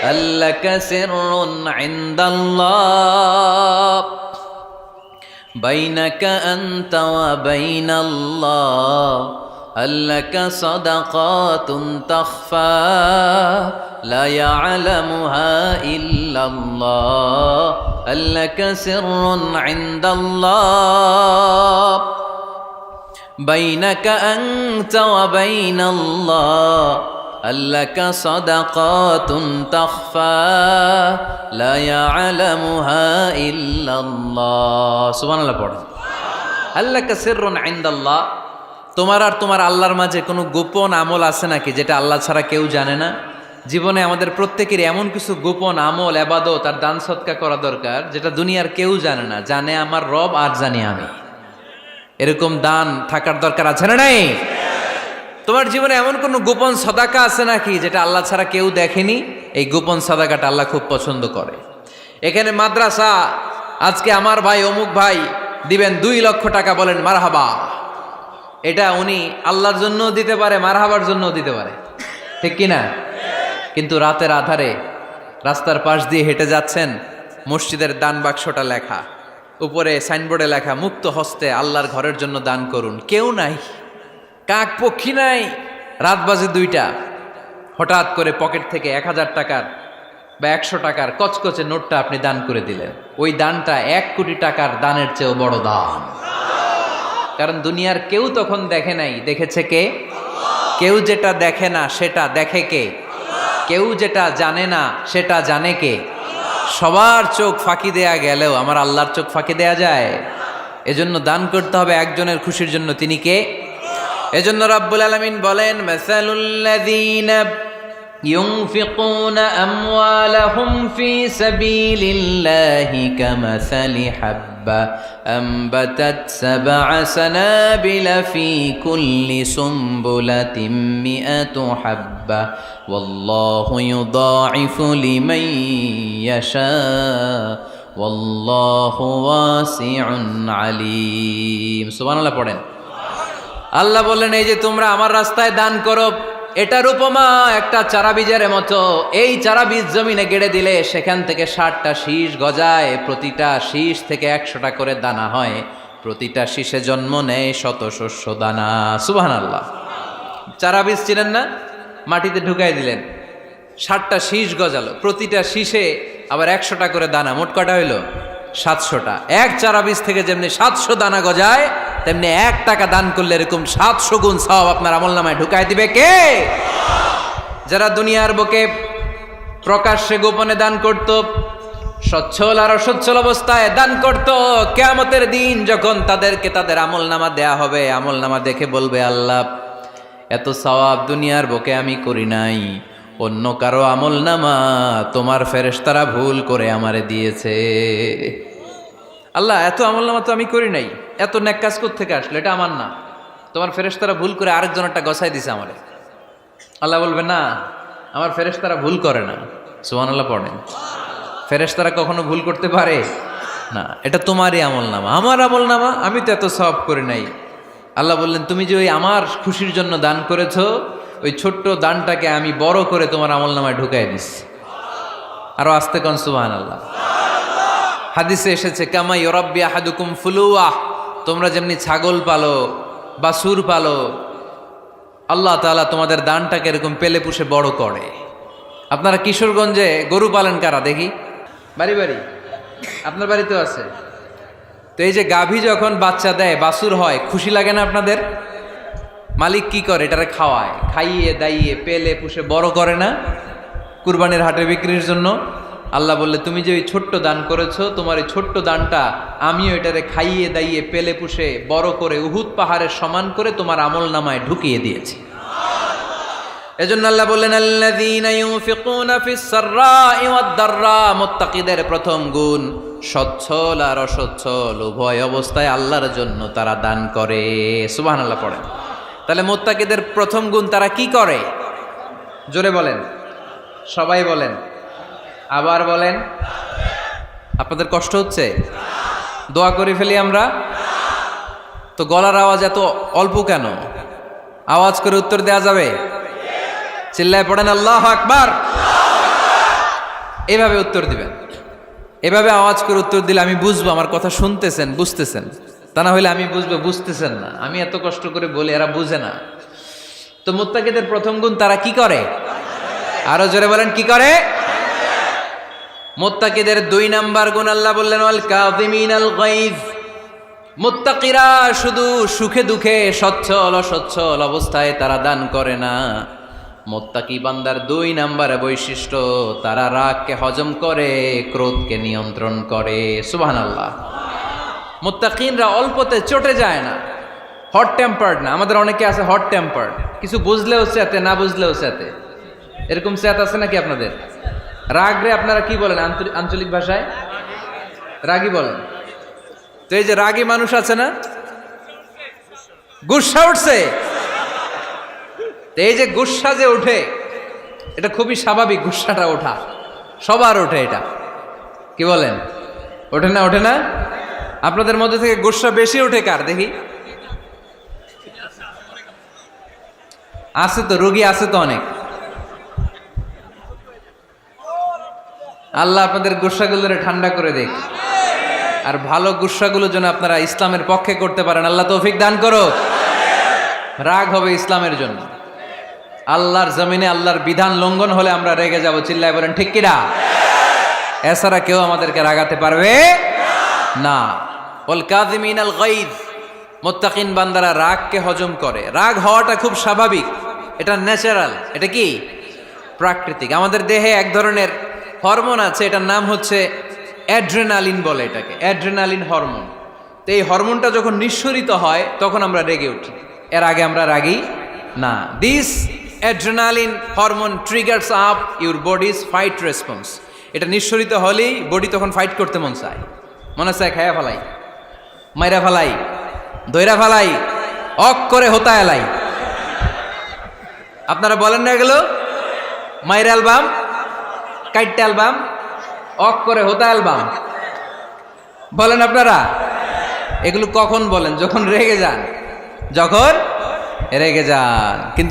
ألك سر عند الله بينك أنت وبين الله ألك صدقات تخفى لا يعلمها إلا الله ألك سر عند الله بينك أنت وبين الله ألك صدقات تخفى لا يعلمها إلا الله سبحان الله পড়েন ألك سر عند الله তোমার আর তোমার আল্লাহর মাঝে কোনো গোপন আমল আছে নাকি যেটা আল্লাহ ছাড়া কেউ জানে না? জীবনে আমাদের প্রত্যেকের এমন কিছু গোপন আমল ইবাদত আর দান সদকা করা দরকার যেটা দুনিয়ার কেউ জানে না, জানে আমার রব আর জানি আমি। এরকম দান থাকার দরকার আছে না নাই? তোমার জীবনে এমন কোনো গোপন সাদাকা আছে নাকি যেটা আল্লাহ ছাড়া কেউ দেখেনি? এই গোপন সাদাকাটা আল্লাহ খুব পছন্দ করে। এখানে মাদ্রাসা আজকে আমার ভাই অমুক ভাই দিবেন 2 লক্ষ টাকা, বলেন মারহাবা। এটা উনি আল্লাহর জন্য দিতে পারে, মারহাবার জন্য দিতে পারে, ঠিক কিনা? কিন্তু রাতের আধারে রাস্তার পাশ দিয়ে হেঁটে যাচ্ছেন, মসজিদের দান বাক্সটা লেখা, উপরে সাইনবোর্ডে লেখা মুক্ত হস্তে আল্লাহর ঘরের জন্য দান করুন। কেউ নাই, কাক পক্ষী নাই, রাত বাজে 2টা, হঠাৎ করে পকেট থেকে 1000 টাকার বা 100 টাকার কচকচে নোটটা আপনি দান করে দিলেন। ওই দানটা 1 কোটি টাকার দানের চেয়েও বড় দান। কারণ দুনিয়ার কেউ তখন দেখে নাই, দেখেছে কে? কেউ যেটা দেখে না সেটা দেখে কে? কেউ যেটা জানে না সেটা জানে কে? সবার চোখ ফাঁকি দেয়া গেলেও আমার আল্লাহর চোখ ফাঁকি দেয়া যায়? এজন্য দান করতে হবে একজনের খুশির জন্য, তিনি কে? এজন্য রাব্বুল আলামিন বলেন, মাসালুল্লাযীনা ইউনফিকুনা আমওয়ালাহুম ফি সাবিলিল্লাহি কামাসালি হাব্বা আমবাতাত সাবআ সানাবিলা ফি কুল্লি সুমবুলাতিন মিআতু হাব্বা ওয়াল্লাহু ইউদাঈফু লিমান ইয়াশা ওয়াল্লাহু ওয়াসিউন আলীম। সুবহানাল্লাহ পড়েন। আল্লাহ বললেন, এই যে তোমরা আমার রাস্তায় দান করো, এটার উপমা একটা চারা বীজের মতো। এই চারা বীজ জমিনে গেড়ে দিলে সেখান থেকে 60টা শীষ গজায়, প্রতিটা শীষ থেকে 100টা করে দানা হয়, প্রতিটা শীষে জন্ম নেয় শত শস্য দানা। সুবহানাল্লাহ। চারা বীজ ছিলেন না, মাটিতে ঢুকাই দিলেন, 60টা শীষ গজালো, প্রতিটা শীষে আবার 100টা করে দানা, মোট কটা হইল? 700টা। এক চারা বীজ থেকে যেমনি 700 দানা গজায়, তেমনি 1 টাকা দান করলে এরকম 700 গুণ সওয়াব আপনার আমলনামায় ঢুকাই দিবে কে? যারা দুনিয়ার বুকে প্রকাশ্যে গোপনে দান করত, সচ্ছল আর অসচ্ছল অবস্থায় দান করত, কিয়ামতের দিন যখন তাদেরকে তাদের আমলনামা দেয়া হবে, আমলনামা দেখে বলবে, আল্লাহ এত সওয়াব দুনিয়ার বুকে আমি করি নাই, অন্য কারো আমলনামা তোমার ফেরেশতারা ভুল করে আমারে দিয়েছে। আল্লাহ এত আমলনামা তো আমি করি নাই, এত নেক কাজ কোত্থেকে আসলো? এটা আমার না, তোমার ফেরেশতারা ভুল করে আরেকজনেরটা গছাই দিছে আমারে। আল্লাহ বলবে, না, আমার ফেরেশতারা ভুল করে না। সুবহানাল্লাহ পড়েন। ফেরেশতারা কখনো ভুল করতে পারে না, এটা তোমারই আমলনামা, আমার আমলনামা, আমি তো এত সওয়াব করি নাই। আল্লাহ বললেন, তুমি যে ওই আমার খুশির জন্য দান করেছো, ওই ছোট্ট দানটাকে আমি বড় করে তোমার আমলনামায় ঢুকাই দিচ্ছি। আরো আস্তে কোন সুবহানাল্লাহ। হাদিসে এসেছে, কামা ইউরাব্বি আহাদুকুম ফুলুয়াহ, তোমরা যেমনি ছাগল পালো, বাছুর পালো, আল্লাহ তাআলা তোমাদের দানটাকে এরকম পেলে পুষে বড় করে। আপনারা কিশোরগঞ্জে গরু পালেন কারা দেখি? বাড়ি বাড়ি, আপনার বাড়িতেও আছে। তো এই যে গাভী যখন বাচ্চা দেয়, বাছুর হয়, খুশি লাগে না আপনাদের? মালিক কি করে? এটারে খাওয়ায়, খাইয়ে দাইয়ে পেলে পুষে বড় করে না? কুরবানির হাটে বিক্রির জন্য। আল্লাহ বললে, তুমি যে ওই ছোট্ট দান করেছো, তোমার এই ছোট্ট দানটা আমিও এটারে খাইয়ে দাইয়ে পেলে পুষে বড় করে উহুদ পাহাড়ের সমান করে তোমার আমলনামায় ঢুকিয়ে দিয়েছি। এজন্য আল্লাহ বললেন, আল্লাযীনা ইউনফিকুনা ফিস সাররাই ওয়াদ দাররা, মুত্তাকিদের প্রথম গুণ সচ্ছল আর অসচ্ছল উভয় অবস্থায় আল্লাহর জন্য তারা দান করে। সুবহানাল্লাহ পড়েন। তাহলে মুত্তাকিদের প্রথম গুণ, তারা কি করে? জোরে বলেন, সবাই বলেন, আবার বলেন। আপনাদের কষ্ট হচ্ছে? দোয়া করে ফেলি আমরা তো। গলার আওয়াজ এত অল্প কেন? আওয়াজ করে উত্তর দেয়া যাবে? চিল্লায় পড়েন আল্লাহু আকবার। এভাবে উত্তর দিবেন, এভাবে আওয়াজ করে উত্তর দিলে আমি বুঝবো আমার কথা শুনতেছেন, বুঝতেছেন। তা না হলে আমি বুঝবো বুঝতেছেন না, আমি এত কষ্ট করে বলি এরা বুঝে না। তো মুত্তাকিদের প্রথম গুণ, তারা কি করে? আরো জোরে বলেন, কি করে? মুত্তাকিদের 2 নাম্বার গুণ আল্লাহ বললেন ওয়াল কাযিমিনাল গায়জ। মুত্তাকিরা শুধু সুখে দুঃখে সচ্ছল অসচ্ছল অবস্থায় তারা দান করে না। মুত্তাকি বান্দার 2 নাম্বার বৈশিষ্ট্য, তারা রাগকে হজম করে, ক্রোধকে নিয়ন্ত্রণ করে। সুবহানাল্লাহ। মুত্তাকিনরা অল্পতে চটে যায় না, হট টেম্পার্ড না। আমাদের অনেকে আছে হট টেম্পার্ড, কিছু বুঝলেও চেতে, না বুঝলেও চেতে, এরকম চেত আছে নাকি আপনাদের? রাগ রে আপনারা কি বলেন আঞ্চলিক ভাষায়? রাগী বলেন। তো এই যে রাগী মানুষ আছে না, গুসা উঠছে, এই যে গুসা যে ওঠে, এটা খুবই স্বাভাবিক। গুসাটা ওঠা সবার ওঠে, এটা কি বলেন? ওঠে না? ওঠে না? আপনাদের মধ্যে থেকে গুসা বেশি ওঠে কার দেখি? আছে তো, রোগী আছে তো অনেক। আল্লাহ আপনাদের গুসাগুলোরে ঠান্ডা করে দেখ, আর ভালো গুসাগুলো যেন আপনারা ইসলামের পক্ষে করতে পারেন। আল্লাহ তৌফিক দান করো। রাগ হবে ইসলামের জন্য। আল্লাহর জমিনে আল্লাহর বিধান লঙ্ঘন হলে আমরা রেগে যাব, চিল্লায় বলেন ঠিক কিনা? এছাড়া কেউ আমাদেরকে রাগাতে পারবে না। ওয়াল কাযিমিনাল গায়জ। মুত্তাকিন বান্দারা রাগকে হজম করে। রাগ হওয়াটা খুব স্বাভাবিক, এটা ন্যাচারাল, এটা কি প্রাকৃতিক। আমাদের দেহে এক ধরনের হরমোন আছে, এটার নাম হচ্ছে অ্যাড্রেনালিন বলে এটাকে, অ্যাড্রেনালিন হরমোন। তো এই হরমোনটা যখন নিঃসরিত হয় তখন আমরা রেগে উঠি, এর আগে আমরা রাগি না। This adrenaline hormone triggers up your bodies fight response. এটা নিঃসরিত হলেই বডি তখন ফাইট করতে মন চায়, মনে চায় খায়া ফেলাই, মাইরা ফেলাই, দইরা ফেলাই, অক করে হোতা এলাই। আপনারা বলেন না এগুলো? মাইরা অ্যালবাম, কাইটটা অ্যালবাম, অক করে হোতা অ্যালবাম বলেন আপনারা? এগুলো কখন বলেন? যখন রেগে যান, যখন রেগে যান। কিন্তু